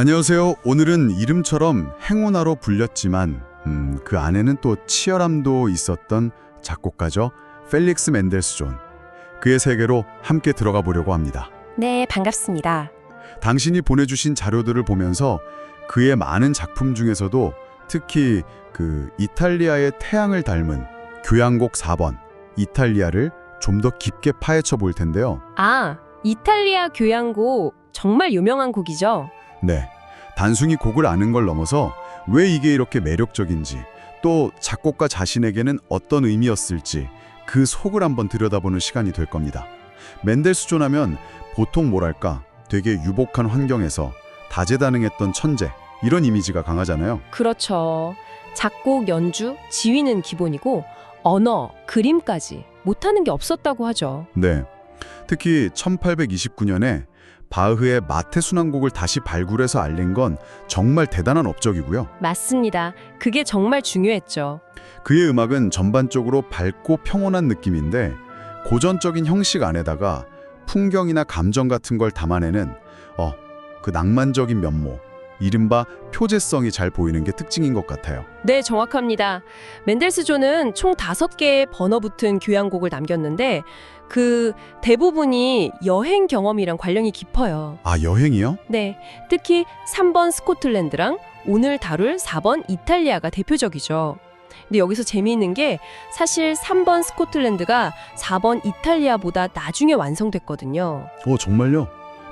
안녕하세요. 오늘은 이름처럼 행운아로 불렸지만 그 안에는 또 치열함도 있었던 작곡가죠. 펠릭스 멘델스 존. 그의 세계로 함께 들어가 보려고 합니다. 네, 반갑습니다. 당신이 보내주신 자료들을 보면서 그의 많은 작품 중에서도 특히 그 이탈리아의 태양을 닮은 교향곡 4번 이탈리아를 좀 더 깊게 파헤쳐 볼 텐데요. 이탈리아 교향곡 정말 유명한 곡이죠? 네, 단순히 곡을 아는 걸 넘어서 왜 이게 이렇게 매력적인지 또 작곡가 자신에게는 어떤 의미였을지 그 속을 한번 들여다보는 시간이 될 겁니다. 멘델스 존 하면 보통 뭐랄까 되게 유복한 환경에서 다재다능했던 천재 이런 이미지가 강하잖아요. 그렇죠. 작곡, 연주, 지휘는 기본이고 언어, 그림까지 못하는 게 없었다고 하죠. 네, 특히 1829년에 바흐의 마테 순환곡을 다시 발굴해서 알린 건 정말 대단한 업적이고요. 맞습니다. 그게 정말 중요했죠. 그의 음악은 전반적으로 밝고 평온한 느낌인데 고전적인 형식 안에다가 풍경이나 감정 같은 걸 담아내는 그 낭만적인 면모, 이른바 표제성이 잘 보이는 게 특징인 것 같아요. 네, 정확합니다. 멘델스 존은 총 5개의 번호 붙은 교향곡을 남겼는데 그 대부분이 여행 경험이랑 관련이 깊어요. 아, 여행이요? 네, 특히 3번 스코틀랜드랑 오늘 다룰 4번 이탈리아가 대표적이죠. 근데 여기서 재미있는 게 사실 3번 스코틀랜드가 4번 이탈리아보다 나중에 완성됐거든요. 정말요?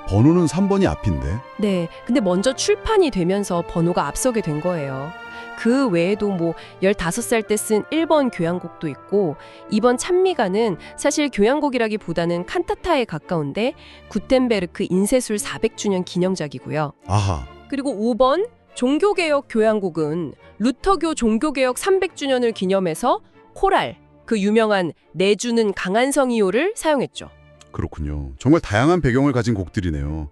번호는 3번이 앞인데. 네, 근데 먼저 출판이 되면서 번호가 앞서게 된 거예요. 그 외에도 15살 때 쓴 1번 교향곡도 있고 이번 찬미가는 사실 교향곡이라기보다는 칸타타에 가까운데 구텐베르크 인쇄술 400주년 기념작이고요. 아하. 그리고 5번 종교개혁 교향곡은 루터교 종교개혁 300주년을 기념해서 코랄, 그 유명한 내주는 강한 성이요를 사용했죠. 그렇군요. 정말 다양한 배경을 가진 곡들이네요.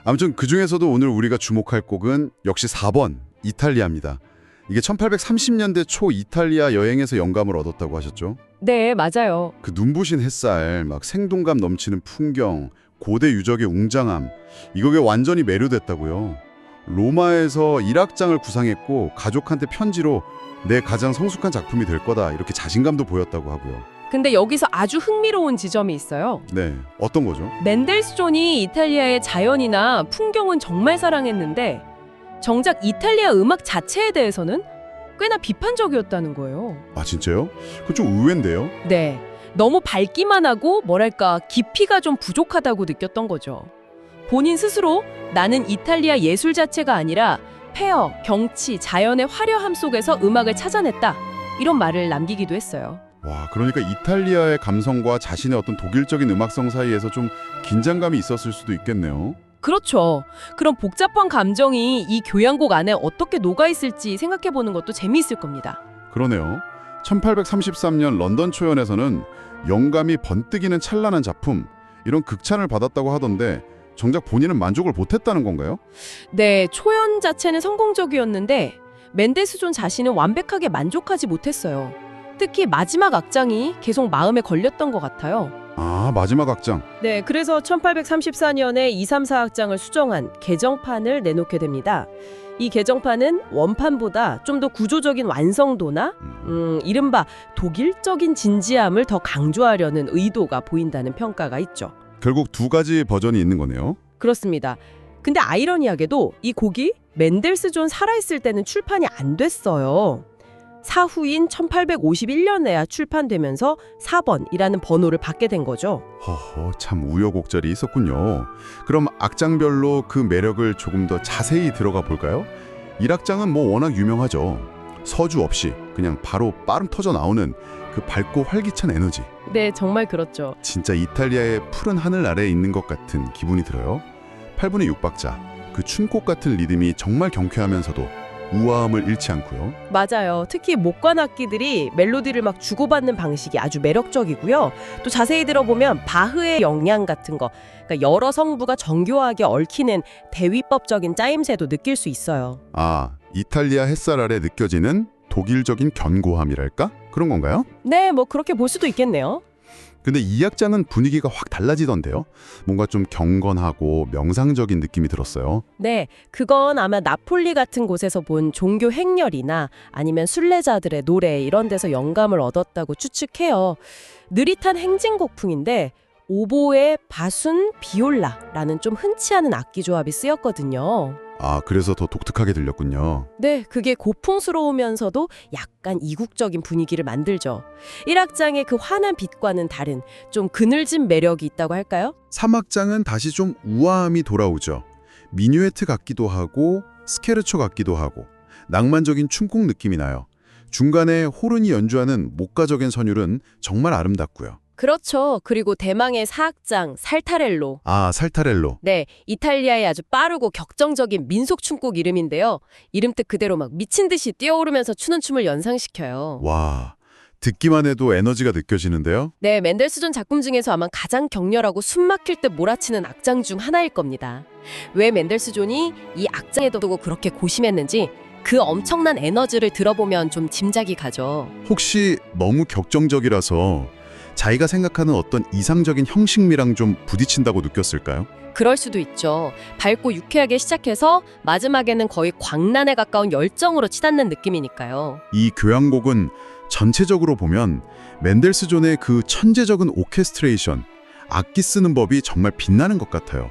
아무튼 그중에서도 오늘 우리가 주목할 곡은 역시 4번 이탈리아입니다. 이게 1830년대 초 이탈리아 여행에서 영감을 얻었다고 하셨죠? 네, 맞아요. 그 눈부신 햇살, 막 생동감 넘치는 풍경, 고대 유적의 웅장함, 이거에 완전히 매료됐다고요. 로마에서 일악장을 구상했고 가족한테 편지로 내 가장 성숙한 작품이 될 거다 이렇게 자신감도 보였다고 하고요. 근데 여기서 아주 흥미로운 지점이 있어요. 네, 어떤 거죠? 멘델스 존이 이탈리아의 자연이나 풍경은 정말 사랑했는데 정작 이탈리아 음악 자체에 대해서는 꽤나 비판적이었다는 거예요. 아, 진짜요? 그건 좀 의외인데요? 네, 너무 밝기만 하고 뭐랄까 깊이가 좀 부족하다고 느꼈던 거죠. 본인 스스로 나는 이탈리아 예술 자체가 아니라 폐허, 경치, 자연의 화려함 속에서 음악을 찾아냈다 이런 말을 남기기도 했어요. 와, 그러니까 이탈리아의 감성과 자신의 어떤 독일적인 음악성 사이에서 좀 긴장감이 있었을 수도 있겠네요. 그렇죠. 그런 복잡한 감정이 이 교향곡 안에 어떻게 녹아있을지 생각해보는 것도 재미있을 겁니다. 그러네요. 1833년 런던 초연에서는 영감이 번뜩이는 찬란한 작품, 이런 극찬을 받았다고 하던데 정작 본인은 만족을 못했다는 건가요? 네, 초연 자체는 성공적이었는데 멘델스 존 자신은 완벽하게 만족하지 못했어요. 특히 마지막 악장이 계속 마음에 걸렸던 것 같아요. 아, 마지막 악장. 네, 그래서 1834년에 2, 3, 4악장을 수정한 개정판을 내놓게 됩니다. 이 개정판은 원판보다 좀 더 구조적인 완성도나 이른바 독일적인 진지함을 더 강조하려는 의도가 보인다는 평가가 있죠. 결국 두 가지 버전이 있는 거네요. 그렇습니다. 근데 아이러니하게도 이 곡이 멘델스 존 살아있을 때는 출판이 안 됐어요. 사후인 1851년에야 출판되면서 4번이라는 번호를 받게 된 거죠. 허허, 참 우여곡절이 있었군요. 그럼 악장별로 그 매력을 조금 더 자세히 들어가 볼까요? 1악장은 워낙 유명하죠. 서주 없이 그냥 바로 빠름 터져 나오는 그 밝고 활기찬 에너지. 네, 정말 그렇죠. 진짜 이탈리아의 푸른 하늘 아래에 있는 것 같은 기분이 들어요. 8분의 6박자, 그 춘꽃 같은 리듬이 정말 경쾌하면서도 우아함을 잃지 않고요. 맞아요. 특히 목관 악기들이 멜로디를 막 주고받는 방식이 아주 매력적이고요. 또 자세히 들어보면 바흐의 영향 같은 거, 그러니까 여러 성부가 정교하게 얽히는 대위법적인 짜임새도 느낄 수 있어요. 아, 이탈리아 햇살 아래 느껴지는 독일적인 견고함이랄까? 그런 건가요? 네, 그렇게 볼 수도 있겠네요. 근데 이 악장은 분위기가 확 달라지던데요. 뭔가 좀 경건하고 명상적인 느낌이 들었어요. 네, 그건 아마 나폴리 같은 곳에서 본 종교 행렬이나 아니면 순례자들의 노래 이런 데서 영감을 얻었다고 추측해요. 느릿한 행진곡풍인데 오보에 바순, 비올라라는 좀 흔치 않은 악기 조합이 쓰였거든요. 아, 그래서 더 독특하게 들렸군요. 네, 그게 고풍스러우면서도 약간 이국적인 분위기를 만들죠. 1악장의 그 환한 빛과는 다른 좀 그늘진 매력이 있다고 할까요? 3악장은 다시 좀 우아함이 돌아오죠. 미뉴에트 같기도 하고 스케르초 같기도 하고 낭만적인 춤곡 느낌이 나요. 중간에 호른이 연주하는 목가적인 선율은 정말 아름답고요. 그렇죠. 그리고 대망의 4악장 살타렐로. 아, 살타렐로. 네, 이탈리아의 아주 빠르고 격정적인 민속 춤곡 이름인데요. 이름 뜻 그대로 막 미친 듯이 뛰어오르면서 추는 춤을 연상시켜요. 와, 듣기만 해도 에너지가 느껴지는데요. 네, 맨델스존 작품 중에서 아마 가장 격렬하고 숨막힐 듯 몰아치는 악장 중 하나일 겁니다. 왜 맨델스존이 이 악장에 두고 그렇게 고심했는지 그 엄청난 에너지를 들어보면 좀 짐작이 가죠. 혹시 너무 격정적이라서 자기가 생각하는 어떤 이상적인 형식미랑 좀 부딪힌다고 느꼈을까요? 그럴 수도 있죠. 밝고 유쾌하게 시작해서 마지막에는 거의 광란에 가까운 열정으로 치닫는 느낌이니까요. 이 교향곡은 전체적으로 보면 맨델스존의 그 천재적인 오케스트레이션, 악기 쓰는 법이 정말 빛나는 것 같아요.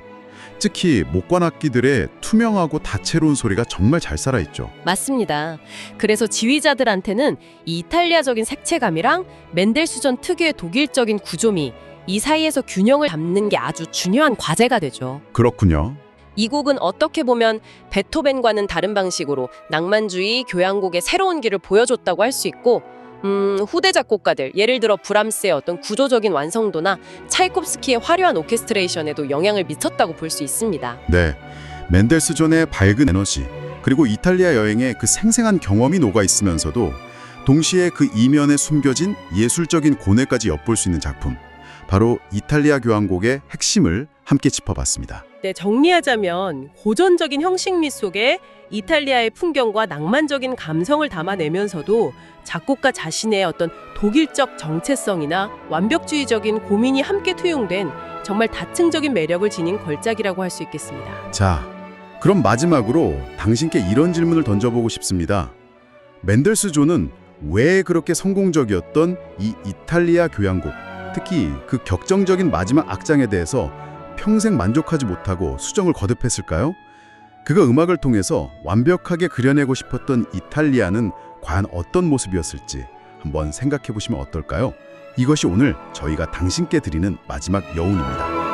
특히 목관 악기들의 투명하고 다채로운 소리가 정말 잘 살아있죠. 맞습니다. 그래서 지휘자들한테는 이 이탈리아적인 색채감이랑 맨델스존 특유의 독일적인 구조미, 이 사이에서 균형을 잡는 게 아주 중요한 과제가 되죠. 그렇군요. 이 곡은 어떻게 보면 베토벤과는 다른 방식으로 낭만주의 교향곡의 새로운 길을 보여줬다고 할 수 있고 후대 작곡가들, 예를 들어 브람스의 어떤 구조적인 완성도나 차이콥스키의 화려한 오케스트레이션에도 영향을 미쳤다고 볼 수 있습니다. 네, 맨델스존의 밝은 에너지, 그리고 이탈리아 여행의 그 생생한 경험이 녹아있으면서도 동시에 그 이면에 숨겨진 예술적인 고뇌까지 엿볼 수 있는 작품, 바로 이탈리아 교향곡의 핵심을 함께 짚어봤습니다. 네, 정리하자면 고전적인 형식미 속에 이탈리아의 풍경과 낭만적인 감성을 담아내면서도 작곡가 자신의 어떤 독일적 정체성이나 완벽주의적인 고민이 함께 투영된 정말 다층적인 매력을 지닌 걸작이라고 할 수 있겠습니다. 자, 그럼 마지막으로 당신께 이런 질문을 던져보고 싶습니다. 맨델스존은 왜 그렇게 성공적이었던 이 이탈리아 교향곡, 특히 그 격정적인 마지막 악장에 대해서 평생 만족하지 못하고 수정을 거듭했을까요? 그가 음악을 통해서 완벽하게 그려내고 싶었던 이탈리아는 과연 어떤 모습이었을지 한번 생각해 보시면 어떨까요? 이것이 오늘 저희가 당신께 드리는 마지막 여운입니다.